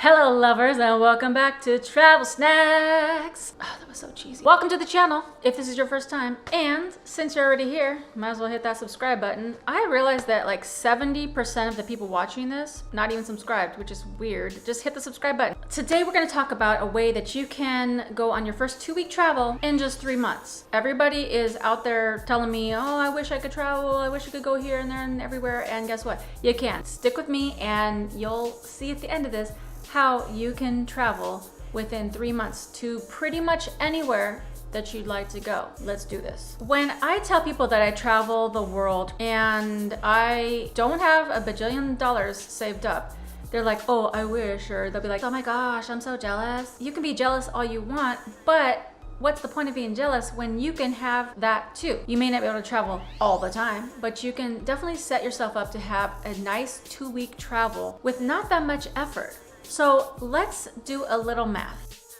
Hello lovers and welcome back to Travel Snacks. Oh, that was so cheesy. Welcome to the channel if this is your first time. And since you're already here, might as well hit that subscribe button. I realized that like 70% of the people watching this, not even subscribed, which is weird. Just hit the subscribe button. Today we're gonna talk about a way that you can go on your first 2-week travel in just 3 months. Everybody is out there telling me, oh, I wish I could travel. I wish I could go here and there and everywhere. And guess what? You can. Stick with me and you'll see at the end of this how you can travel within 3 months to pretty much anywhere that you'd like to go. Let's do this. When I tell people that I travel the world and I don't have a bajillion dollars saved up, they're like, oh, I wish, or they'll be like, oh my gosh, I'm so jealous. You can be jealous all you want, but what's the point of being jealous when you can have that too? You may not be able to travel all the time, but you can definitely set yourself up to have a nice 2-week travel with not that much effort. So let's do a little math.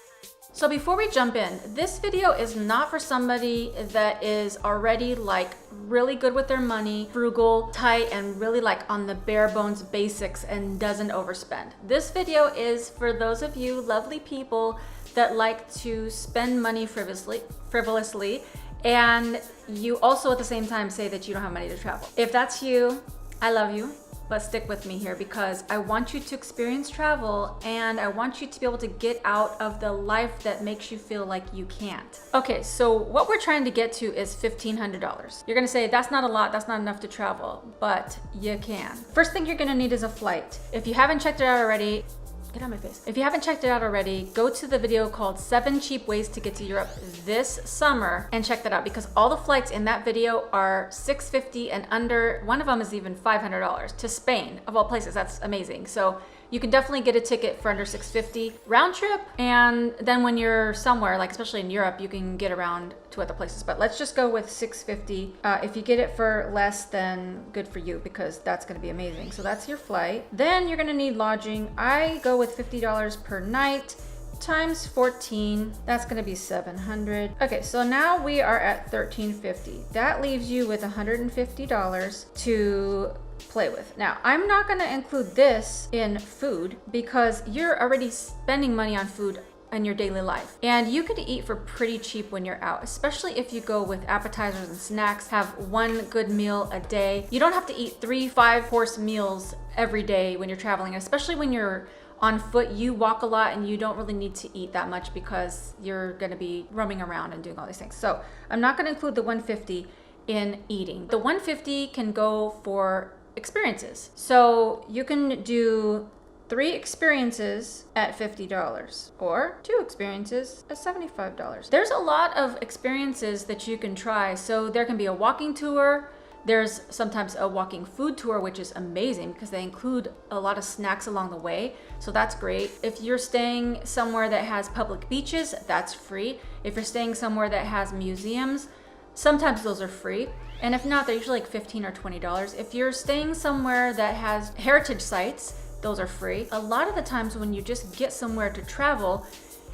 So before we jump in, this video is not for somebody that is already like really good with their money, frugal, tight, and really like on the bare bones basics and doesn't overspend. This video is for those of you lovely people that like to spend money frivolously, and you also at the same time say that you don't have money to travel. If that's you, I love you. But stick with me here because I want you to experience travel and I want you to be able to get out of the life that makes you feel like you can't. Okay, so what we're trying to get to is $1,500. You're gonna say, that's not a lot, that's not enough to travel, but you can. First thing you're gonna need is a flight. If you haven't checked it out already, get out of my face. If you haven't checked it out already, go to the video called 7 Cheap Ways to Get to Europe this summer and check that out because all the flights in that video are $650 and under. One of them is even $500 to Spain, of all places. That's amazing. So you can definitely get a ticket for under $650 round trip. And then when you're somewhere, like especially in Europe, you can get around to other places. But let's just go with $650. If you get it for less, then good for you because that's gonna be amazing. So that's your flight. Then you're gonna need lodging. I go with $50 per night times 14. That's gonna be $700. Okay, so now we are at $1,350. That leaves you with $150 to play with. Now, I'm not gonna include this in food because you're already spending money on food in your daily life. And you could eat for pretty cheap when you're out, especially if you go with appetizers and snacks, have one good meal a day. You don't have to eat 3 5-course meals every day when you're traveling, especially when you're on foot. You walk a lot and you don't really need to eat that much because you're gonna be roaming around and doing all these things. So I'm not gonna include the $150 in eating. The $150 can go for experiences. So you can do 3 experiences at $50 or 2 experiences at $75. There's a lot of experiences that you can try. So there can be a walking tour. There's sometimes a walking food tour, which is amazing because they include a lot of snacks along the way. So that's great. If you're staying somewhere that has public beaches, that's free. If you're staying somewhere that has museums, sometimes those are free. And if not, they're usually like $15 or $20. If you're staying somewhere that has heritage sites, those are free. A lot of the times when you just get somewhere to travel,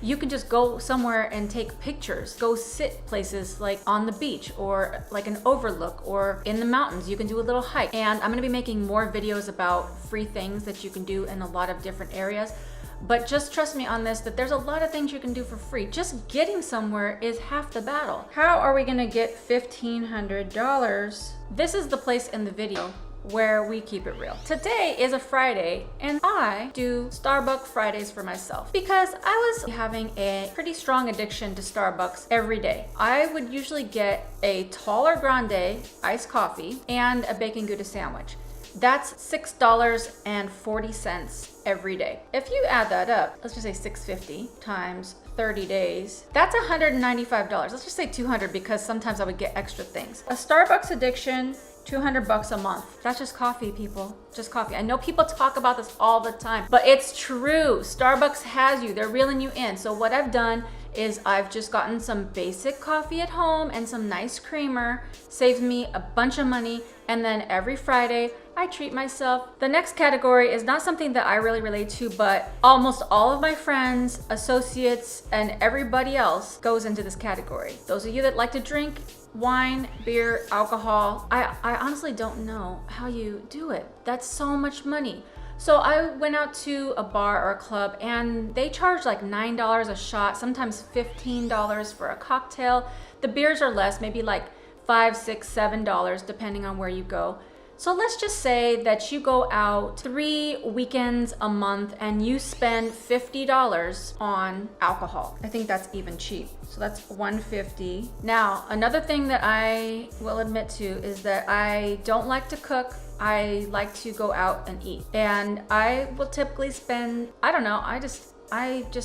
you can just go somewhere and take pictures. Go sit places like on the beach or like an overlook or in the mountains. You can do a little hike. And I'm gonna be making more videos about free things that you can do in a lot of different areas. But just trust me on this, that there's a lot of things you can do for free. Just getting somewhere is half the battle. How are we gonna get $1,500? This is the place in the video where we keep it real. Today is a Friday and I do Starbucks Fridays for myself because I was having a pretty strong addiction to Starbucks every day. I would usually get a taller grande iced coffee and a bacon Gouda sandwich. That's $6.40 every day. If you add that up, let's just say $650 times 30 days, that's $195. Let's just say 200 because sometimes I would get extra things. A Starbucks addiction, $200 a month. That's just coffee, people. Just coffee. I know people talk about this all the time, but it's true. Starbucks has you. They're reeling you in. So what I've done is I've just gotten some basic coffee at home and some nice creamer, saves me a bunch of money, and then every Friday I treat myself. The next category is not something that I really relate to, but almost all of my friends, associates, and everybody else goes into this category. Those of you that like to drink, wine, beer, alcohol, I honestly don't know how you do it. That's so much money. So I went out to a bar or a club and they charge like $9 a shot, sometimes $15 for a cocktail. The beers are less, maybe like $5, $6, $7, depending on where you go. So let's just say that you go out 3 weekends a month and you spend $50 on alcohol. I think that's even cheap. So that's $150. Now, another thing that I will admit to is that I don't like to cook. I like to go out and eat. And I will typically spend, I don't know, I just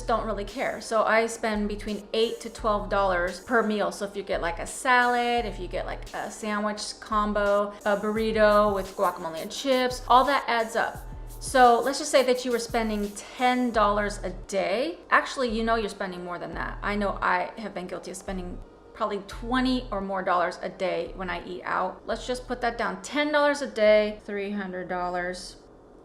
don't really care. So I spend between $8 to $12 per meal. So if you get like a salad, if you get like a sandwich combo, a burrito with guacamole and chips, all that adds up. So let's just say that you were spending $10 a day. Actually, you know you're spending more than that. I know I have been guilty of spending probably $20 or more a day when I eat out. Let's just put that down. $10 a day, $300.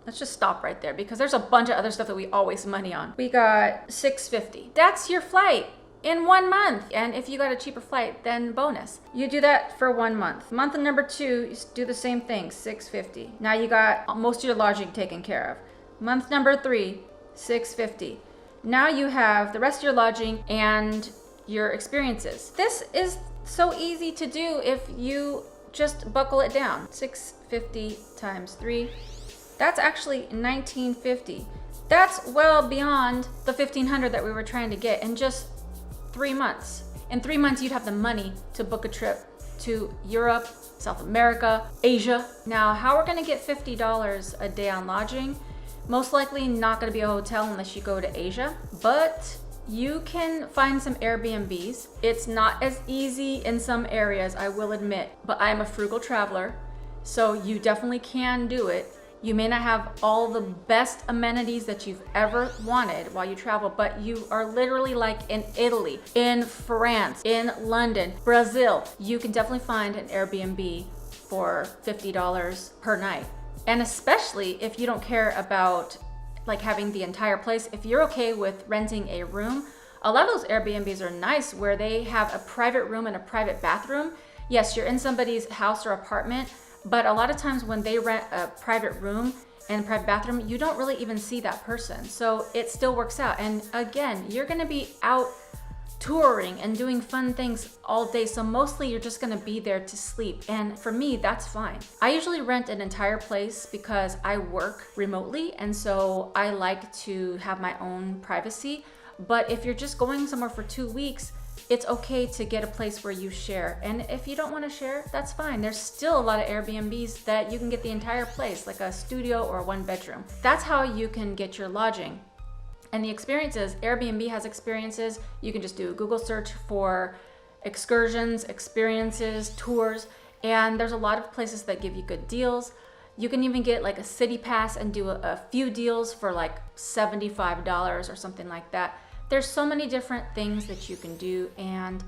Let's just stop right there because there's a bunch of other stuff that we all waste money on. We got $650. That's your flight in 1 month. And if you got a cheaper flight, then bonus. You do that for 1 month. Month number 2, you do the same thing, $650. Now you got most of your lodging taken care of. Month number 3, $650. Now you have the rest of your lodging and your experiences. This is so easy to do if you just buckle it down. $650 times 3. That's actually $1950. That's well beyond the $1,500 that we were trying to get in just 3 months. In 3 months, you'd have the money to book a trip to Europe, South America, Asia. Now, how we're gonna get $50 a day on lodging? Most likely not gonna be a hotel unless you go to Asia, but you can find some Airbnbs. It's not as easy in some areas, I will admit, but I'm a frugal traveler, so you definitely can do it. You may not have all the best amenities that you've ever wanted while you travel, but you are literally like in Italy, in France, in London, Brazil. You can definitely find an Airbnb for $50 per night. And especially if you don't care about like having the entire place, if you're okay with renting a room, a lot of those Airbnbs are nice where they have a private room and a private bathroom. Yes, you're in somebody's house or apartment, but a lot of times when they rent a private room and private bathroom, you don't really even see that person. So it still works out. And again, you're gonna be out touring and doing fun things all day. So mostly you're just gonna be there to sleep. And for me, that's fine. I usually rent an entire place because I work remotely. And so I like to have my own privacy. But if you're just going somewhere for 2 weeks, it's okay to get a place where you share. And if you don't want to share, that's fine. There's still a lot of Airbnbs that you can get the entire place, like a studio or a 1 bedroom. That's how you can get your lodging. And the experiences, Airbnb has experiences. You can just do a Google search for excursions, experiences, tours, and there's a lot of places that give you good deals. You can even get like a city pass and do a few deals for like $75 or something like that. There's so many different things that you can do, and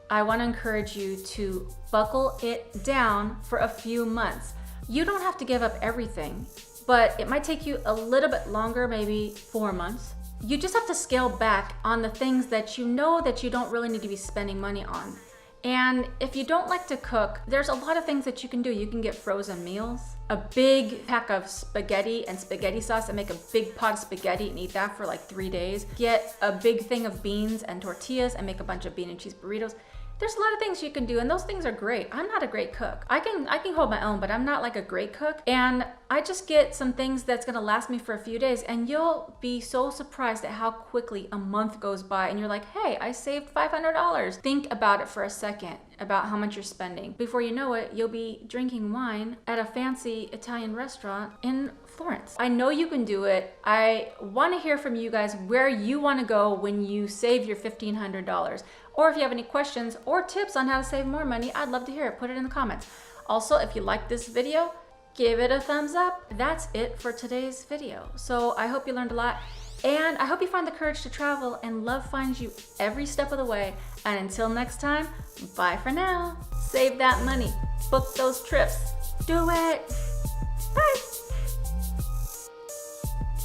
I want to encourage you to buckle it down for a few months. You don't have to give up everything, but it might take you a little bit longer, maybe 4 months. You just have to scale back on the things that you know that you don't really need to be spending money on. And if you don't like to cook, there's a lot of things that you can do. You can get frozen meals, a big pack of spaghetti and spaghetti sauce, and make a big pot of spaghetti and eat that for like 3 days. Get a big thing of beans and tortillas and make a bunch of bean and cheese burritos. There's a lot of things you can do, and those things are great. I'm not a great cook. I can hold my own, but I'm not like a great cook. And I just get some things that's gonna last me for a few days, and you'll be so surprised at how quickly a month goes by and you're like, hey, I saved $500. Think about it for a second, about how much you're spending. Before you know it, you'll be drinking wine at a fancy Italian restaurant in Florence. I know you can do it. I wanna hear from you guys where you wanna go when you save your $1,500. Or if you have any questions or tips on how to save more money, I'd love to hear it. Put it in the comments. Also, if you like this video, give it a thumbs up. That's it for today's video. So I hope you learned a lot, and I hope you find the courage to travel and love finds you every step of the way. And until next time, bye for now. Save that money. Book those trips. Do it. Bye.